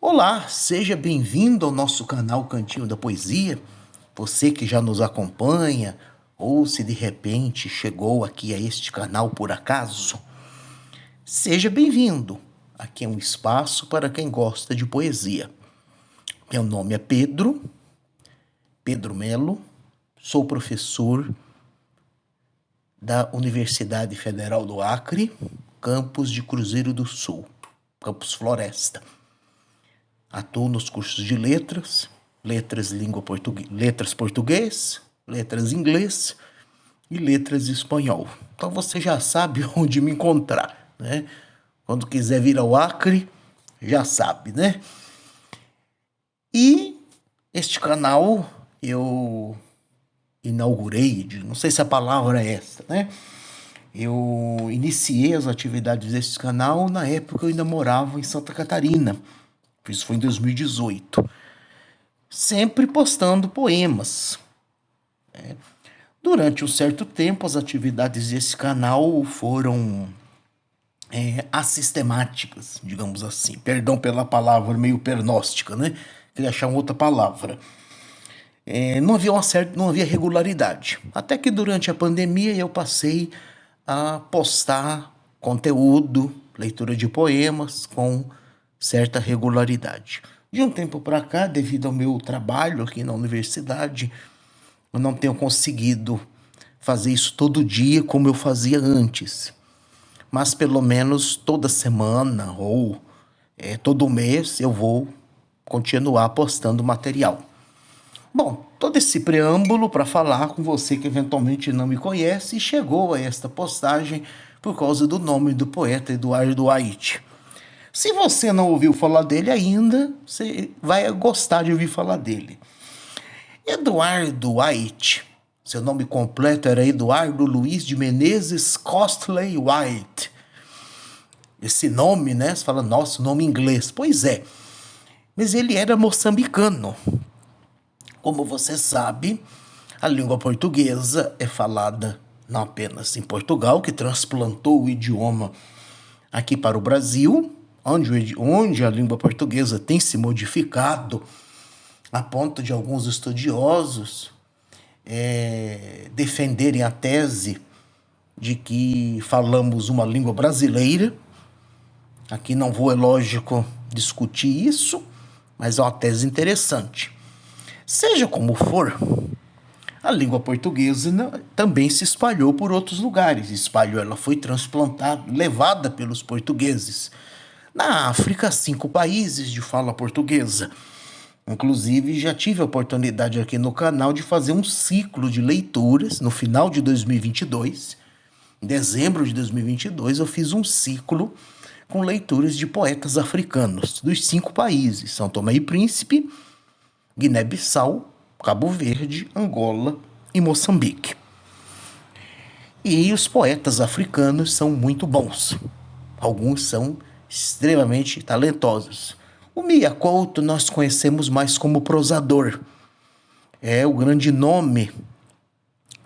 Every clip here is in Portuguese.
Olá, seja bem-vindo ao nosso canal Cantinho da Poesia. Você que já nos acompanha, ou se de repente chegou aqui a este canal por acaso, seja bem-vindo. Aqui é um espaço para quem gosta de poesia. Meu nome é Pedro Melo, sou professor da Universidade Federal do Acre, campus de Cruzeiro do Sul, campus Floresta. Atuo nos cursos de letras, letras português, letras inglês e letras espanhol. Então você já sabe onde me encontrar, né? Quando quiser vir ao Acre, já sabe, né? E este canal eu inaugurei, não sei se a palavra é essa, né? Eu iniciei as atividades deste canal na época que eu ainda morava em Santa Catarina. Isso foi em 2018. Sempre postando poemas. Durante um certo tempo, as atividades desse canal foram assistemáticas, digamos assim. Perdão pela palavra meio pernóstica, né? Queria achar uma outra palavra. Não havia regularidade. Até que durante a pandemia eu passei a postar conteúdo, leitura de poemas com certa regularidade. De um tempo para cá, devido ao meu trabalho aqui na universidade, eu não tenho conseguido fazer isso todo dia como eu fazia antes. Mas pelo menos toda semana ou todo mês eu vou continuar postando material. Bom, todo esse preâmbulo para falar com você que eventualmente não me conhece e chegou a esta postagem por causa do nome do poeta Eduardo White. Se você não ouviu falar dele ainda, você vai gostar de ouvir falar dele. Eduardo White, seu nome completo era Eduardo Luiz de Menezes Costley White. Esse nome, né? Você fala, nossa, nome inglês. Pois é, mas ele era moçambicano. Como você sabe, a língua portuguesa é falada não apenas em Portugal, que transplantou o idioma aqui para o Brasil, onde a língua portuguesa tem se modificado a ponto de alguns estudiosos defenderem a tese de que falamos uma língua brasileira. Aqui não vou, é lógico, discutir isso, mas é uma tese interessante. Seja como for, a língua portuguesa também se espalhou por outros lugares. Ela foi transplantada, levada pelos portugueses. Na África, 5 países de fala portuguesa. Inclusive, já tive a oportunidade aqui no canal de fazer um ciclo de leituras no final de 2022. Em dezembro de 2022, eu fiz um ciclo com leituras de poetas africanos dos 5 países: São Tomé e Príncipe, Guiné-Bissau, Cabo Verde, Angola e Moçambique. E os poetas africanos são muito bons. Alguns são extremamente talentosos. O Mia Couto nós conhecemos mais como prosador. É o grande nome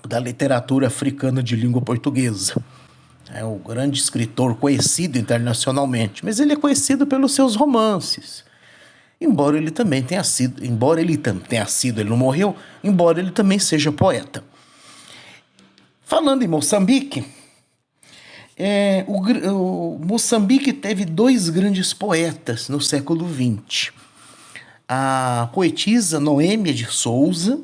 da literatura africana de língua portuguesa. É o grande escritor conhecido internacionalmente, mas ele é conhecido pelos seus romances. Embora ele não morreu, embora ele também seja poeta. Falando em Moçambique, Moçambique teve 2 grandes poetas no século XX. A poetisa Noêmia de Souza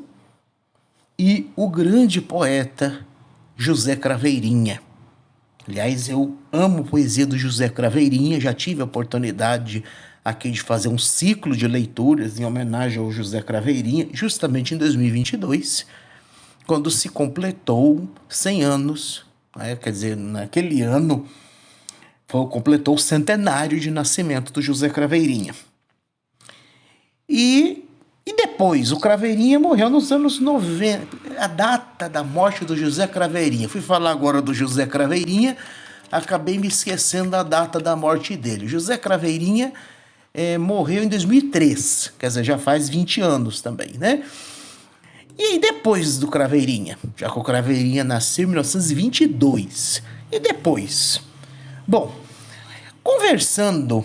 e o grande poeta José Craveirinha. Aliás, eu amo a poesia do José Craveirinha, já tive a oportunidade aqui de fazer um ciclo de leituras em homenagem ao José Craveirinha, justamente em 2022, quando se completou 100 anos, quer dizer, naquele ano, completou o centenário de nascimento do José Craveirinha. E depois, o Craveirinha morreu nos anos 90. A data da morte do José Craveirinha. Fui falar agora do José Craveirinha, acabei me esquecendo da data da morte dele. José Craveirinha morreu em 2003, quer dizer, já faz 20 anos também, né? E aí depois do Craveirinha, já que o Craveirinha nasceu em 1922. E depois? Bom, conversando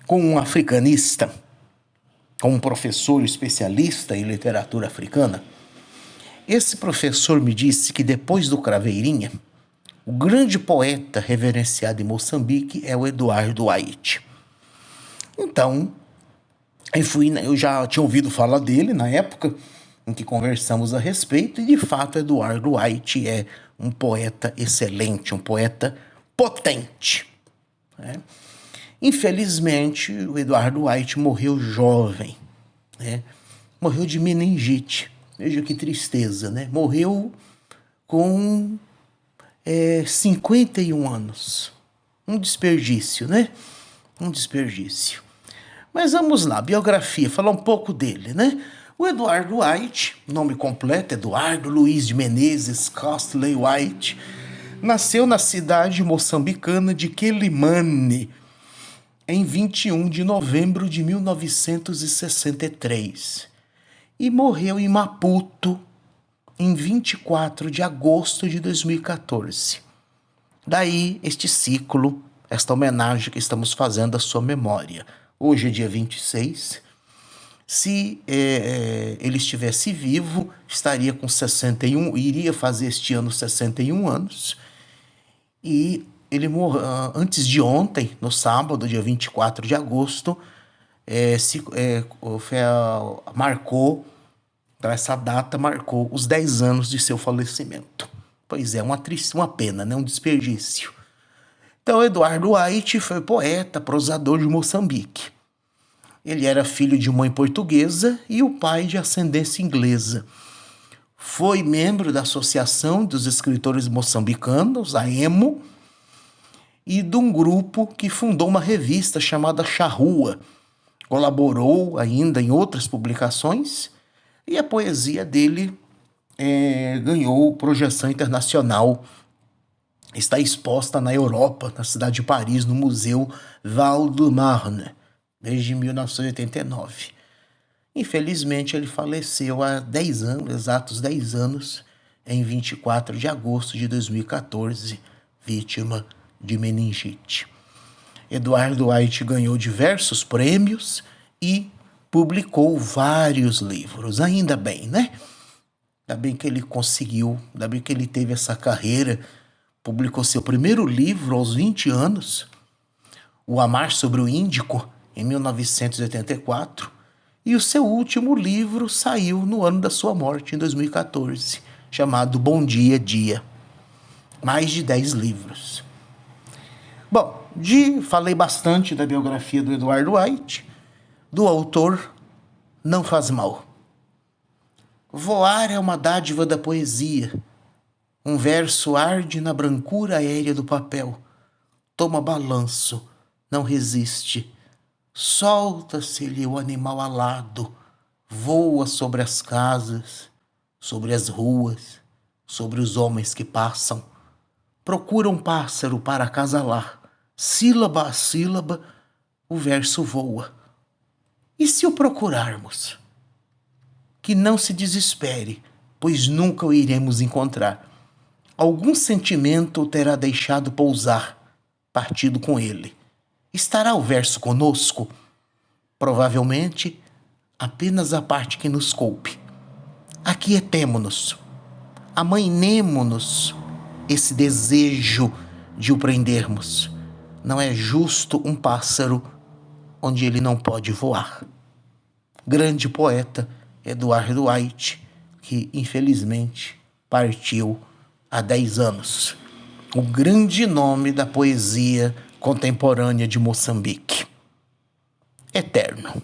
com um africanista, com um professor especialista em literatura africana. Esse professor me disse que depois do Craveirinha, o grande poeta reverenciado em Moçambique é o Eduardo White. Então, eu já tinha ouvido falar dele na época em que conversamos a respeito, e de fato Eduardo White é um poeta excelente, um poeta potente, né? Infelizmente, o Eduardo White morreu jovem, né? Morreu de meningite. Veja que tristeza, né? Morreu com 51 anos. Um desperdício, né? Um desperdício. Mas vamos lá, biografia, falar um pouco dele, né? O Eduardo White, nome completo, Eduardo Luiz de Menezes Costley White, nasceu na cidade moçambicana de Quelimane, em 21 de novembro de 1963, e morreu em Maputo, em 24 de agosto de 2014. Daí este ciclo, esta homenagem que estamos fazendo à sua memória. Hoje é dia 26. Se ele estivesse vivo, estaria com 61, iria fazer este ano 61 anos. E ele morreu antes de ontem, no sábado, dia 24 de agosto, marcou, então essa data marcou os 10 anos de seu falecimento. Pois é, uma pena, né? Um desperdício. Então, Eduardo White foi poeta, prosador de Moçambique. Ele era filho de mãe portuguesa e o pai de ascendência inglesa. Foi membro da Associação dos Escritores Moçambicanos, a EMO, e de um grupo que fundou uma revista chamada Charrua. Colaborou ainda em outras publicações e a poesia dele ganhou projeção internacional. Está exposta na Europa, na cidade de Paris, no Museu Val-de-Marne, desde 1989. Infelizmente, ele faleceu há 10 anos, exatos 10 anos, em 24 de agosto de 2014, vítima de meningite. Eduardo White ganhou diversos prêmios e publicou vários livros. Ainda bem, né? Ainda bem que ele conseguiu, ainda bem que ele teve essa carreira. Publicou seu primeiro livro aos 20 anos, O Amar sobre o Índico, em 1984, e o seu último livro saiu no ano da sua morte, em 2014, chamado Bom Dia, Dia. Mais de 10 livros. Bom, falei bastante da biografia do Eduardo White, do autor Não Faz Mal. Voar é uma dádiva da poesia. Um verso arde na brancura aérea do papel. Toma balanço, não resiste. Solta-se-lhe o animal alado. Voa sobre as casas, sobre as ruas, sobre os homens que passam. Procura um pássaro para acasalar. Sílaba a sílaba, o verso voa. E se o procurarmos? Que não se desespere, pois nunca o iremos encontrar. Algum sentimento o terá deixado pousar, partido com ele. Estará o verso conosco? Provavelmente, apenas a parte que nos coube. Aquietemo-nos, amainemo-nos esse desejo de o prendermos. Não é justo um pássaro onde ele não pode voar. Grande poeta Eduardo White, que infelizmente partiu há 10 anos. O grande nome da poesia contemporânea de Moçambique. Eterno.